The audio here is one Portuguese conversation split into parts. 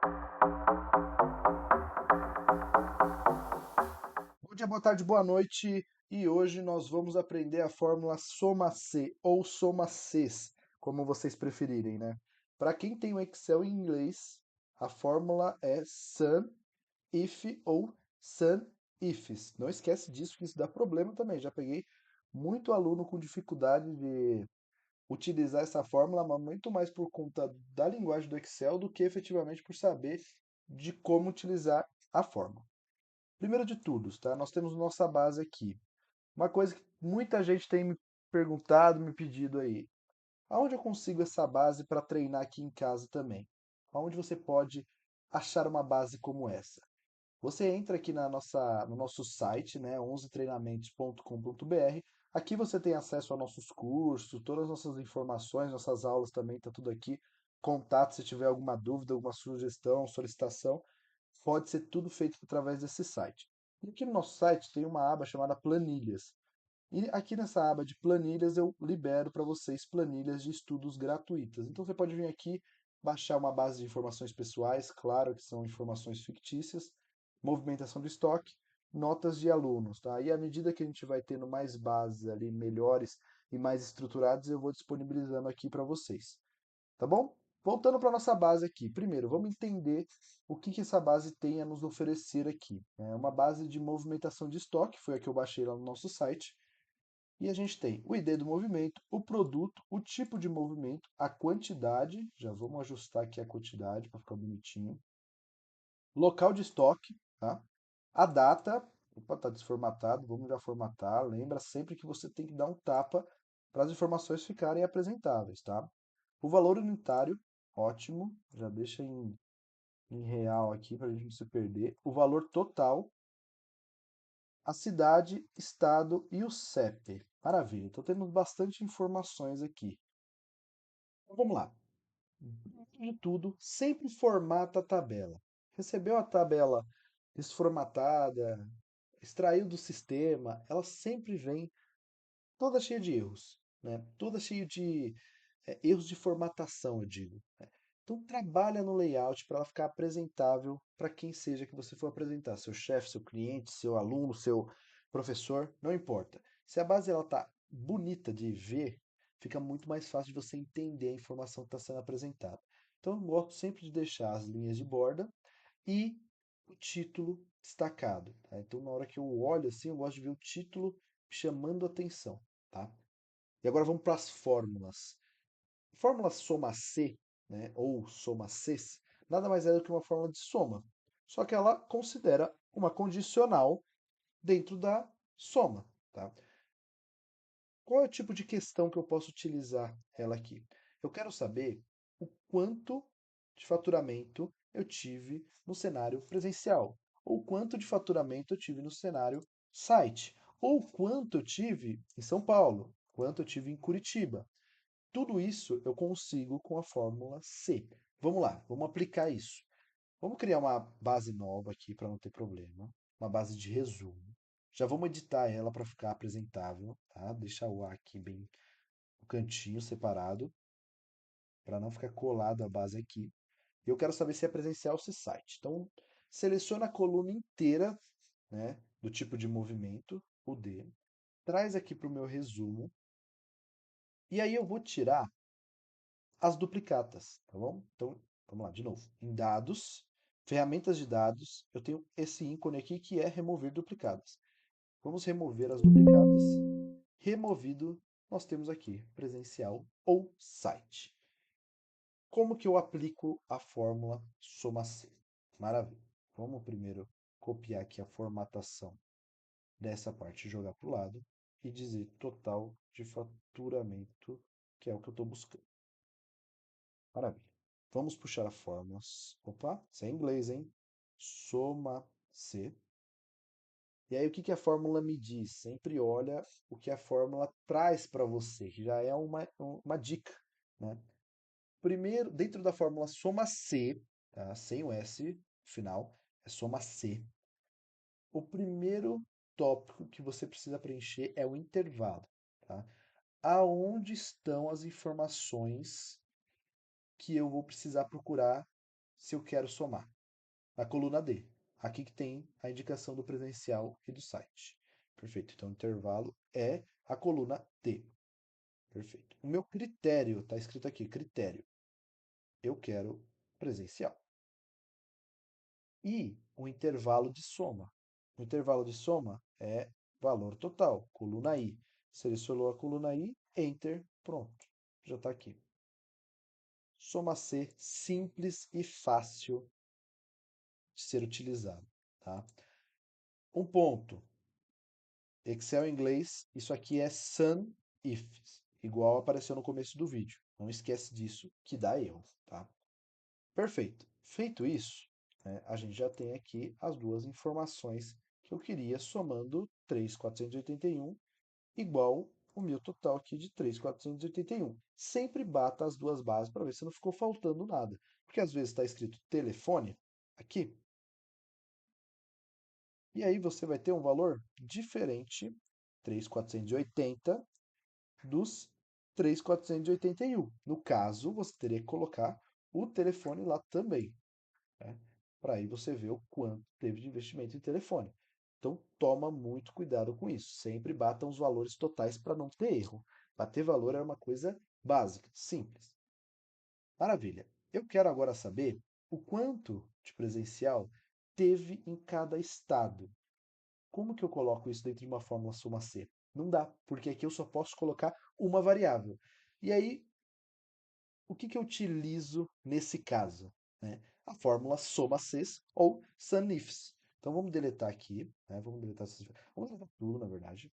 Bom dia, boa tarde, boa noite. E hoje nós vamos aprender a fórmula soma-C ou soma-Cs, como vocês preferirem, né? Para quem tem o Excel em inglês, a fórmula é sum, if ou sum, ifs. Não esquece disso, que isso dá problema também. Já peguei muito aluno com dificuldade de utilizar essa fórmula, mas muito mais por conta da linguagem do Excel do que efetivamente por saber de como utilizar a fórmula. Primeiro de tudo, tá? Nós temos nossa base aqui. Uma coisa que muita gente tem me perguntado, me pedido aí. Aonde eu consigo essa base para treinar aqui em casa também? Aonde você pode achar uma base como essa? Você entra aqui no nosso site, né, 11treinamentos.com.br. Aqui você tem acesso a nossos cursos, todas as nossas informações, nossas aulas também, tá tudo aqui. Contato se tiver alguma dúvida, alguma sugestão, solicitação, pode ser tudo feito através desse site. E aqui no nosso site tem uma aba chamada Planilhas. E aqui nessa aba de planilhas eu libero para vocês planilhas de estudos gratuitas. Então você pode vir aqui, baixar uma base de informações pessoais, claro que são informações fictícias, movimentação de estoque, notas de alunos, tá? E à medida que a gente vai tendo mais bases ali, melhores e mais estruturadas, eu vou disponibilizando aqui para vocês, tá bom? Voltando para nossa base aqui. Primeiro, vamos entender o que essa base tem a nos oferecer aqui. É uma base de movimentação de estoque, foi a que eu baixei lá no nosso site. E a gente tem o ID do movimento, o produto, o tipo de movimento, a quantidade, já vamos ajustar aqui a quantidade para ficar bonitinho, local de estoque, tá? A data, opa, está desformatado, vamos já formatar. Lembra sempre que você tem que dar um tapa para as informações ficarem apresentáveis, tá? O valor unitário, ótimo, já deixa em real aqui para a gente não se perder. O valor total, a cidade, estado e o CEP. Maravilha, então temos bastante informações aqui. Então vamos lá. De tudo, sempre formata a tabela. Recebeu a tabela desformatada, extraiu do sistema, ela sempre vem toda cheia de erros, né? Toda cheia de erros de formatação, eu digo, né? Então trabalha no layout para ela ficar apresentável para quem seja que você for apresentar, seu chefe, seu cliente, seu aluno, seu professor, não importa. Se a base ela tá bonita de ver, fica muito mais fácil de você entender a informação que está sendo apresentada. Então eu gosto sempre de deixar as linhas de borda e o título destacado, tá? Então na hora que eu olho assim, eu gosto de ver o título chamando a atenção, tá? E agora vamos para as fórmulas. Fórmula soma-C, né, ou soma-Cs, nada mais é do que uma fórmula de soma. Só que ela considera uma condicional dentro da soma, tá? Qual é o tipo de questão que eu posso utilizar ela aqui? Eu quero saber o quanto de faturamento eu tive no cenário presencial, ou quanto de faturamento eu tive no cenário site, ou quanto eu tive em São Paulo, quanto eu tive em Curitiba. Tudo isso eu consigo com a fórmula C. Vamos lá, vamos aplicar isso. Vamos criar uma base nova aqui para não ter problema. Uma base de resumo. Já vamos editar ela para ficar apresentável, tá? Deixar o A aqui bem no cantinho separado, para não ficar colado a base aqui. E eu quero saber se é presencial ou se é site. Então, seleciona a coluna inteira, né, do tipo de movimento, o D. Traz aqui para o meu resumo. E aí eu vou tirar as duplicatas, tá bom? Então, vamos lá, de novo. Em dados, ferramentas de dados, eu tenho esse ícone aqui que é remover duplicadas. Vamos remover as duplicadas. Removido, nós temos aqui presencial ou site. Como que eu aplico a fórmula soma C? Maravilha. Vamos primeiro copiar aqui a formatação dessa parte e jogar para o lado e dizer total de faturamento, que é o que eu estou buscando. Maravilha. Vamos puxar a fórmula. Opa, isso é em inglês, hein? Soma C. E aí, o que que a fórmula me diz? Sempre olha o que a fórmula traz para você, que já é uma dica, né? Primeiro, dentro da fórmula soma C, tá? Sem o S no final, é soma C. O primeiro tópico que você precisa preencher é o intervalo, tá? Aonde estão as informações que eu vou precisar procurar se eu quero somar. Na coluna D. Aqui que tem a indicação do presencial e do site. Perfeito. Então, o intervalo é a coluna D. Perfeito. O meu critério, está escrito aqui, critério. Eu quero presencial. E o intervalo de soma. O intervalo de soma é valor total, coluna I. Selecionou a coluna I, Enter, pronto. Já está aqui. Soma C, simples e fácil de ser utilizado. Tá? Um ponto. Excel em inglês, isso aqui é sun ifs, igual apareceu no começo do vídeo. Não esquece disso, que dá erro. Tá? Perfeito. Feito isso, né, a gente já tem aqui as duas informações que eu queria, somando 3.481 igual o meu total aqui de 3.481. Sempre bata as duas bases para ver se não ficou faltando nada. Porque às vezes está escrito telefone aqui, e aí você vai ter um valor diferente, 3.480, dos 3.481. No caso, você teria que colocar o telefone lá também, né? Para aí você ver o quanto teve de investimento em telefone. Então, toma muito cuidado com isso. Sempre batam os valores totais para não ter erro. Bater valor é uma coisa básica, simples. Maravilha. Eu quero agora saber o quanto de presencial teve em cada estado. Como que eu coloco isso dentro de uma fórmula soma C? Não dá, porque aqui eu só posso colocar uma variável. E aí, o que que eu utilizo nesse caso? Né? A fórmula soma Cs ou SUNIFs. Então vamos deletar aqui, né? Vamos deletar tudo, na verdade,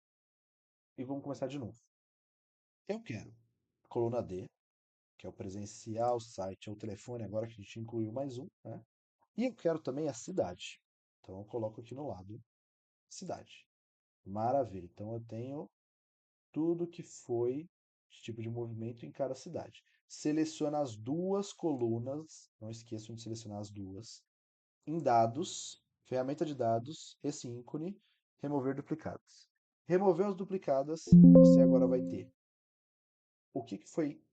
e vamos começar de novo. Eu quero a coluna D, que é o presencial, site, é o telefone, agora que a gente incluiu mais um, né? E eu quero também a cidade. Então eu coloco aqui no lado cidade. Maravilha. Então eu tenho tudo que foi de tipo de movimento em cada cidade. Seleciona as duas colunas, não esqueçam de selecionar as duas. Em dados, ferramenta de dados, esse ícone, remover duplicadas. Remover as duplicadas, você agora vai ter o que foi,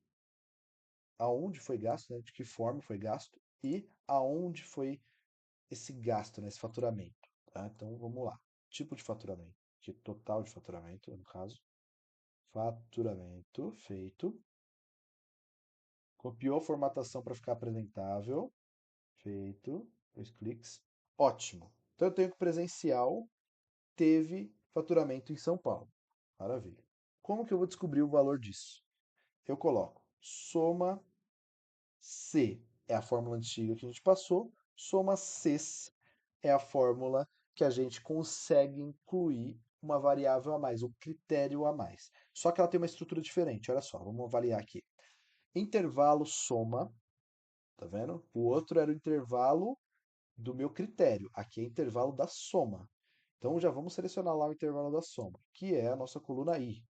aonde foi gasto, né, de que forma foi gasto e aonde foi esse gasto, né, esse faturamento. Tá? Então vamos lá. Tipo de faturamento, de total de faturamento, no caso. Faturamento feito. Copiou a formatação para ficar apresentável. Feito. 2 cliques. Ótimo. Então eu tenho que presencial teve faturamento em São Paulo. Maravilha. Como que eu vou descobrir o valor disso? Eu coloco soma C, é a fórmula antiga que a gente passou, soma Cs é a fórmula que a gente consegue incluir uma variável a mais, um critério a mais. Só que ela tem uma estrutura diferente. Olha só, vamos avaliar aqui. Intervalo soma, tá vendo? O outro era o intervalo do meu critério. Aqui é intervalo da soma. Então já vamos selecionar lá o intervalo da soma, que é a nossa coluna I.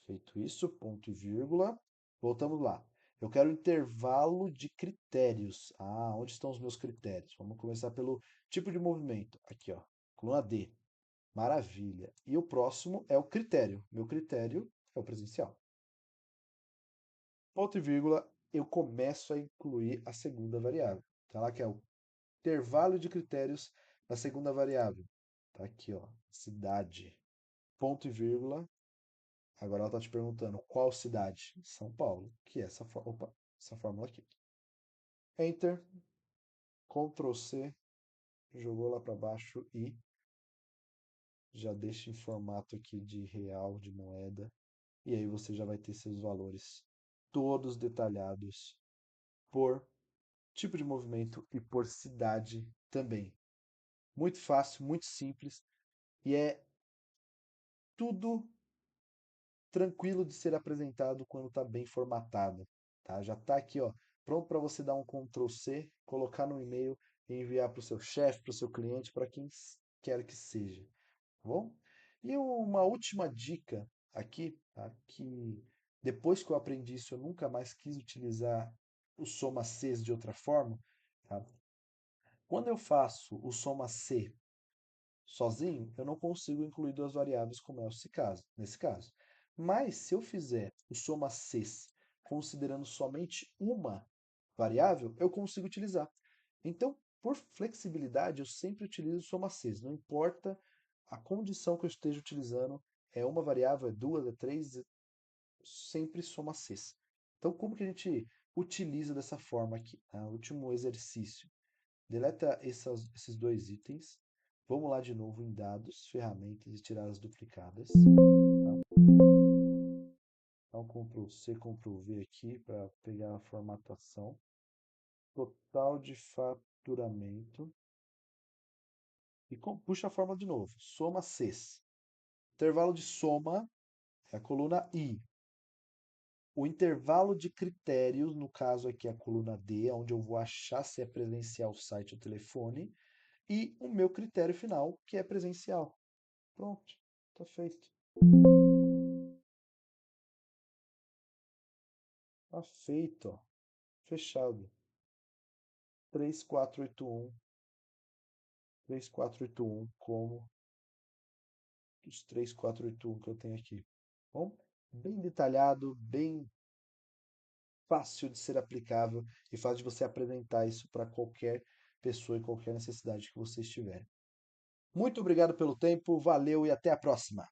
Feito isso, ponto e vírgula. Voltamos lá. Eu quero intervalo de critérios. Ah, onde estão os meus critérios? Vamos começar pelo tipo de movimento. Aqui, ó, coluna D. Maravilha. E o próximo é o critério. Meu critério é o presencial. Ponto e vírgula, eu começo a incluir a segunda variável. Tá lá que é o intervalo de critérios da segunda variável. Tá aqui, ó, cidade. Ponto e vírgula. Agora ela está te perguntando qual cidade? São Paulo, que é essa fórmula aqui. Enter, Ctrl C, jogou lá para baixo e já deixa em formato aqui de real, de moeda. E aí você já vai ter seus valores todos detalhados por tipo de movimento e por cidade também. Muito fácil, muito simples e é tudo tranquilo de ser apresentado quando está bem formatado, tá? Já está aqui, ó, pronto para você dar um Ctrl C, colocar no e-mail e enviar para o seu chefe, para o seu cliente, para quem quer que seja, tá bom? E uma última dica aqui, tá? Que depois que eu aprendi isso, eu nunca mais quis utilizar o soma Cs de outra forma, tá? Quando eu faço o soma C sozinho, eu não consigo incluir duas variáveis como é nesse caso. Mas se eu fizer o soma Cs considerando somente uma variável, eu consigo utilizar. Então, por flexibilidade, eu sempre utilizo soma Cs, não importa a condição que eu esteja utilizando, é uma variável, é duas, é três, sempre soma Cs. Então, como que a gente utiliza dessa forma aqui? Último exercício. Deleta esses dois itens. Vamos lá de novo em dados, ferramentas e tirar as duplicadas. Tá? Então, Ctrl C, Ctrl V aqui para pegar a formatação. Total de faturamento. E puxa a fórmula de novo. Soma Cs. Intervalo de soma é a coluna I. O intervalo de critérios, no caso aqui a coluna D, onde eu vou achar se é presencial o site ou telefone, e o meu critério final, que é presencial. Pronto, está feito. Está feito, ó. Fechado. 3481, 3481 como os 3481 que eu tenho aqui. Bom, bem detalhado, bem fácil de ser aplicável e fácil de você apresentar isso para qualquer pessoa e qualquer necessidade que você estiver. Muito obrigado pelo tempo, valeu e até a próxima!